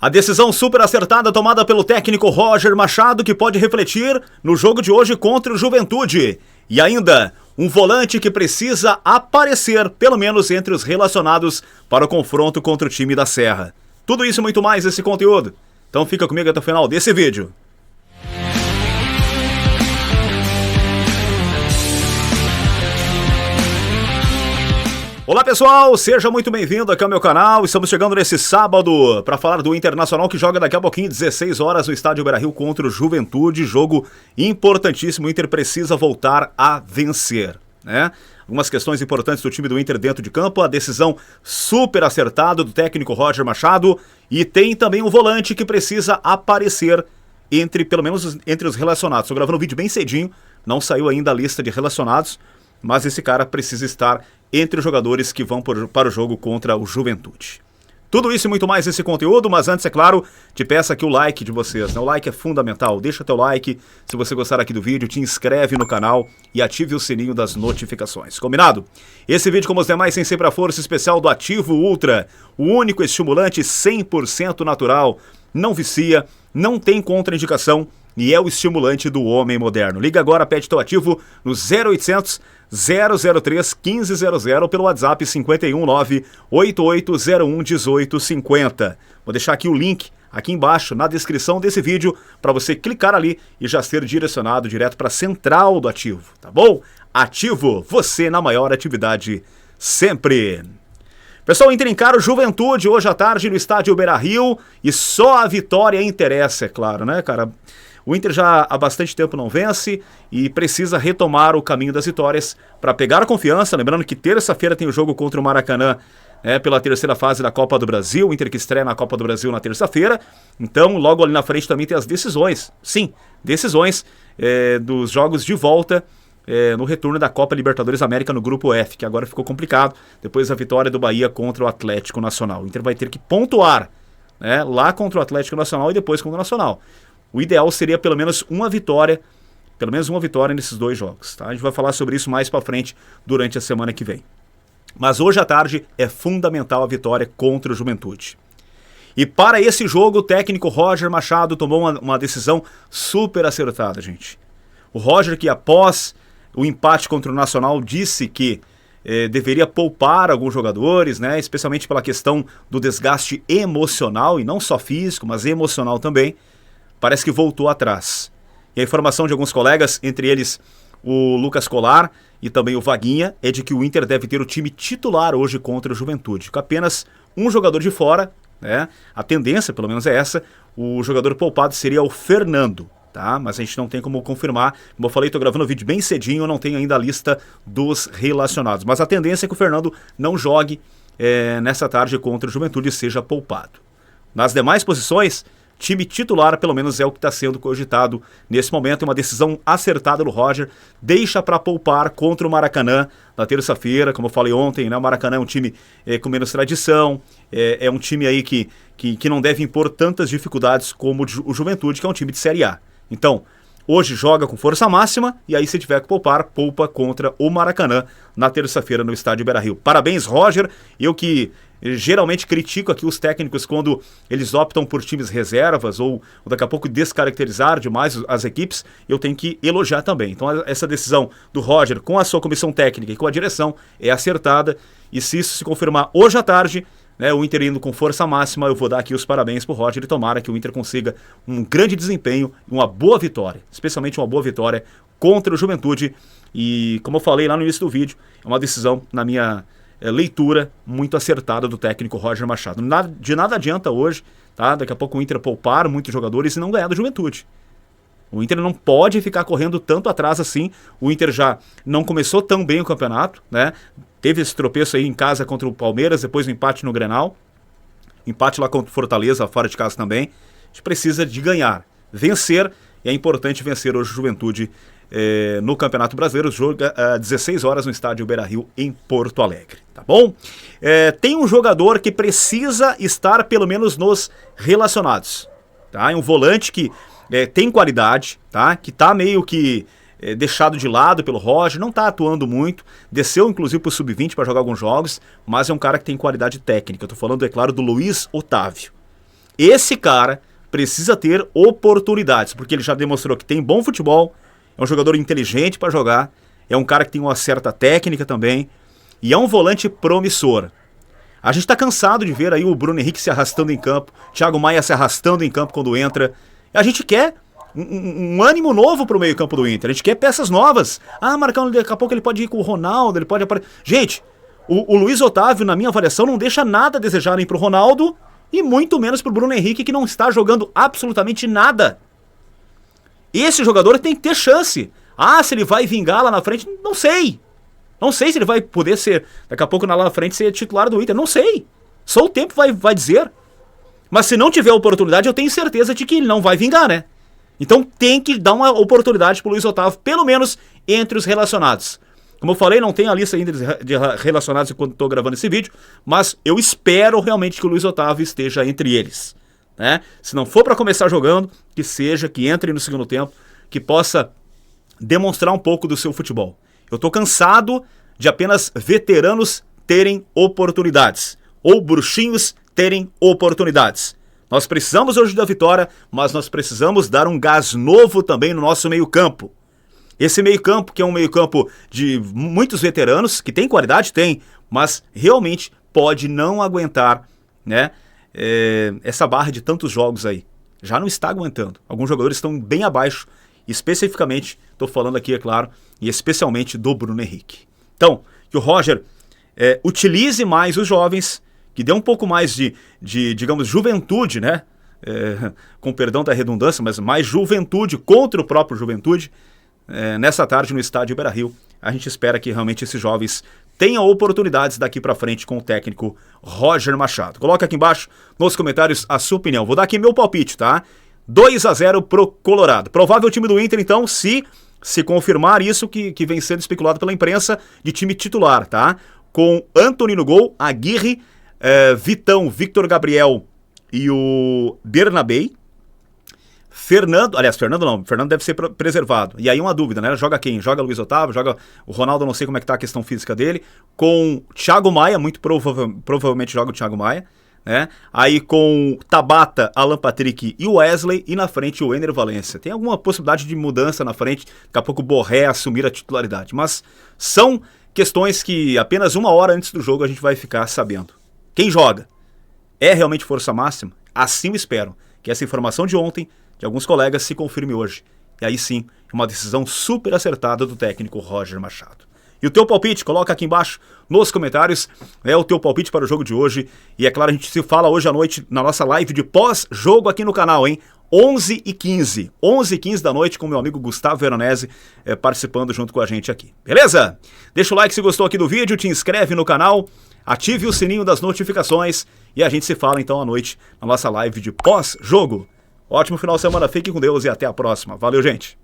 A decisão super acertada tomada pelo técnico Roger Machado, que pode refletir no jogo de hoje contra o Juventude. E ainda, um volante que precisa aparecer, pelo menos entre os relacionados para o confronto contra o time da Serra. Tudo isso e muito mais nesse conteúdo. Então fica comigo até o final desse vídeo. Olá pessoal, seja muito bem-vindo aqui ao meu canal. Estamos chegando nesse sábado para falar do Internacional, que joga daqui a pouquinho, 16 horas, no estádio Beira-Rio contra o Juventude. Jogo importantíssimo, o Inter precisa voltar a vencer, né? Algumas questões importantes do time do Inter dentro de campo, a decisão super acertada do técnico Roger Machado, e tem também um volante que precisa aparecer pelo menos entre os relacionados. Estou gravando um vídeo bem cedinho, não saiu ainda a lista de relacionados, mas esse cara precisa estar entre os jogadores que vão para o jogo contra o Juventude. Tudo isso e muito mais nesse conteúdo, mas antes, é claro, te peço aqui o like de vocês, né? O like é fundamental, deixa teu like, se você gostar aqui do vídeo, te inscreve no canal e ative o sininho das notificações, combinado? Esse vídeo, como os demais, tem sempre a força especial do Ativo Ultra, o único estimulante 100% natural, não vicia, não tem contraindicação e é o estimulante do homem moderno. Liga agora, pede teu Ativo no 0800 003 1500 pelo WhatsApp 519 8801 1850. Vou deixar aqui o link aqui embaixo na descrição desse vídeo para você clicar ali e já ser direcionado direto para a central do Ativo, tá bom? Ativo, você na maior atividade sempre. Pessoal, Inter encara o Juventude hoje à tarde no estádio Beira-Rio e só a vitória interessa, é claro, né, cara? O Inter já há bastante tempo não vence e precisa retomar o caminho das vitórias para pegar a confiança. Lembrando que terça-feira tem o jogo contra o Maracanã, pela terceira fase da Copa do Brasil. O Inter que estreia na Copa do Brasil na terça-feira. Então, logo ali na frente também tem as decisões. Sim, decisões dos jogos de volta no retorno da Copa Libertadores América no Grupo F, que agora ficou complicado depois da vitória do Bahia contra o Atlético Nacional. O Inter vai ter que pontuar, lá contra o Atlético Nacional e depois contra o Nacional. O ideal seria pelo menos uma vitória nesses dois jogos, tá? A gente vai falar sobre isso mais para frente durante a semana que vem. Mas hoje à tarde é fundamental a vitória contra o Juventude. E para esse jogo o técnico Roger Machado tomou uma decisão super acertada, gente. O Roger, que após o empate contra o Nacional disse que deveria poupar alguns jogadores, né? Especialmente pela questão do desgaste emocional, e não só físico, mas emocional também. Parece que voltou atrás. E a informação de alguns colegas, entre eles o Lucas Colar e também o Vaguinha, é de que o Inter deve ter o time titular hoje contra o Juventude, com apenas um jogador de fora, né? A tendência, pelo menos, é essa. O jogador poupado seria o Fernando, tá? Mas a gente não tem como confirmar. Como eu falei, estou gravando o vídeo bem cedinho, eu não tenho ainda a lista dos relacionados. Mas a tendência é que o Fernando não jogue nessa tarde contra o Juventude e seja poupado. Nas demais posições, time titular, pelo menos, é o que está sendo cogitado nesse momento. É uma decisão acertada do Roger. Deixa para poupar contra o Maracanã na terça-feira. Como eu falei ontem, né? O Maracanã é um time com menos tradição. É um time aí que não deve impor tantas dificuldades como o Juventude, que é um time de Série A. Então, hoje joga com força máxima e aí, se tiver que poupar, poupa contra o Maracanã na terça-feira no estádio Beira-Rio. Parabéns, Roger. Eu que geralmente critico aqui os técnicos quando eles optam por times reservas ou daqui a pouco descaracterizar demais as equipes, eu tenho que elogiar também. Então essa decisão do Roger com a sua comissão técnica e com a direção é acertada, e se isso se confirmar hoje à tarde, né, o Inter indo com força máxima, eu vou dar aqui os parabéns pro Roger e tomara que o Inter consiga um grande desempenho e uma boa vitória, especialmente uma boa vitória contra o Juventude. E como eu falei lá no início do vídeo, é uma decisão, na minha leitura, muito acertada do técnico Roger Machado. De nada adianta hoje, tá? Daqui a pouco o Inter poupar muitos jogadores e não ganhar do Juventude. O Inter não pode ficar correndo tanto atrás assim. O Inter já não começou tão bem o campeonato, né? Teve esse tropeço aí em casa contra o Palmeiras, depois o empate no Grenal, empate lá contra o Fortaleza, fora de casa também. A gente precisa de ganhar, vencer, e é importante vencer hoje o Juventude no Campeonato Brasileiro. O jogo às 16 horas no estádio Beira-Rio, em Porto Alegre, tá bom? Tem um jogador que precisa estar pelo menos nos relacionados, tá? É um volante que tem qualidade, tá? Que tá meio que deixado de lado pelo Roger, não tá atuando muito, desceu inclusive pro Sub-20 para jogar alguns jogos, mas é um cara que tem qualidade técnica. Eu tô falando, é claro, do Luiz Otávio. Esse cara precisa ter oportunidades, porque ele já demonstrou que tem bom futebol, é um jogador inteligente para jogar, é um cara que tem uma certa técnica também, e é um volante promissor. A gente tá cansado de ver aí o Bruno Henrique se arrastando em campo, Thiago Maia se arrastando em campo quando entra. A gente quer um ânimo novo pro meio campo do Inter, a gente quer peças novas. Ah, Marcão, daqui a pouco ele pode ir com o Ronaldo, ele pode aparecer. Gente, o Luiz Otávio, na minha avaliação, não deixa nada a desejar nem pro Ronaldo e muito menos pro Bruno Henrique, que não está jogando absolutamente nada. Esse jogador tem que ter chance. Ah, se ele vai vingar lá na frente, não sei. Não sei se ele vai poder ser, daqui a pouco lá na frente, ser titular do Inter. Não sei. Só o tempo vai dizer. Mas se não tiver oportunidade, eu tenho certeza de que ele não vai vingar, né? Então tem que dar uma oportunidade pro Luiz Otávio, pelo menos entre os relacionados. Como eu falei, não tem a lista ainda de relacionados enquanto estou gravando esse vídeo, mas eu espero realmente que o Luiz Otávio esteja entre eles. Né? Se não for para começar jogando, que seja, que entre no segundo tempo, que possa demonstrar um pouco do seu futebol. Eu estou cansado de apenas veteranos terem oportunidades, ou bruxinhos terem oportunidades. Nós precisamos hoje da vitória, mas nós precisamos dar um gás novo também no nosso meio-campo. Esse meio-campo, que é um meio-campo de muitos veteranos, que tem qualidade, tem, mas realmente pode não aguentar, né, essa barra de tantos jogos aí. Já não está aguentando. Alguns jogadores estão bem abaixo, especificamente, estou falando aqui, é claro, e especialmente do Bruno Henrique. Então, que o Roger utilize mais os jovens, que dê um pouco mais de digamos, juventude, né? Com perdão da redundância, mas mais juventude contra o próprio Juventude. Nessa tarde no estádio Beira-Rio, a gente espera que realmente esses jovens tenham oportunidades daqui para frente com o técnico Roger Machado. Coloca aqui embaixo nos comentários a sua opinião. Vou dar aqui meu palpite, tá? 2-0 pro Colorado. Provável time do Inter, então, se confirmar isso que vem sendo especulado pela imprensa, de time titular, tá? Com Antony no gol, Aguirre, Vitão, Victor Gabriel e o Bernabei. Fernando deve ser preservado. E aí uma dúvida, né? Joga quem? Joga Luiz Otávio, joga o Ronaldo, não sei como é que tá a questão física dele. Com Thiago Maia, muito provavelmente joga o Thiago Maia, né? Aí com Tabata, Alan Patrick e Wesley, e na frente o Ener Valencia. Tem alguma possibilidade de mudança na frente, daqui a pouco o Borré assumir a titularidade. Mas são questões que apenas uma hora antes do jogo a gente vai ficar sabendo. Quem joga? É realmente força máxima? Assim eu espero que essa informação de ontem, de alguns colegas, se confirme hoje. E aí sim, uma decisão super acertada do técnico Roger Machado. E o teu palpite, coloca aqui embaixo nos comentários, o teu palpite para o jogo de hoje. E é claro, a gente se fala hoje à noite na nossa live de pós-jogo aqui no canal, hein? 11h15. 11h15 da noite com meu amigo Gustavo Veronese participando junto com a gente aqui. Beleza? Deixa o like se gostou aqui do vídeo, te inscreve no canal, ative o sininho das notificações e a gente se fala então à noite na nossa live de pós-jogo. Ótimo final de semana, fique com Deus e até a próxima. Valeu, gente!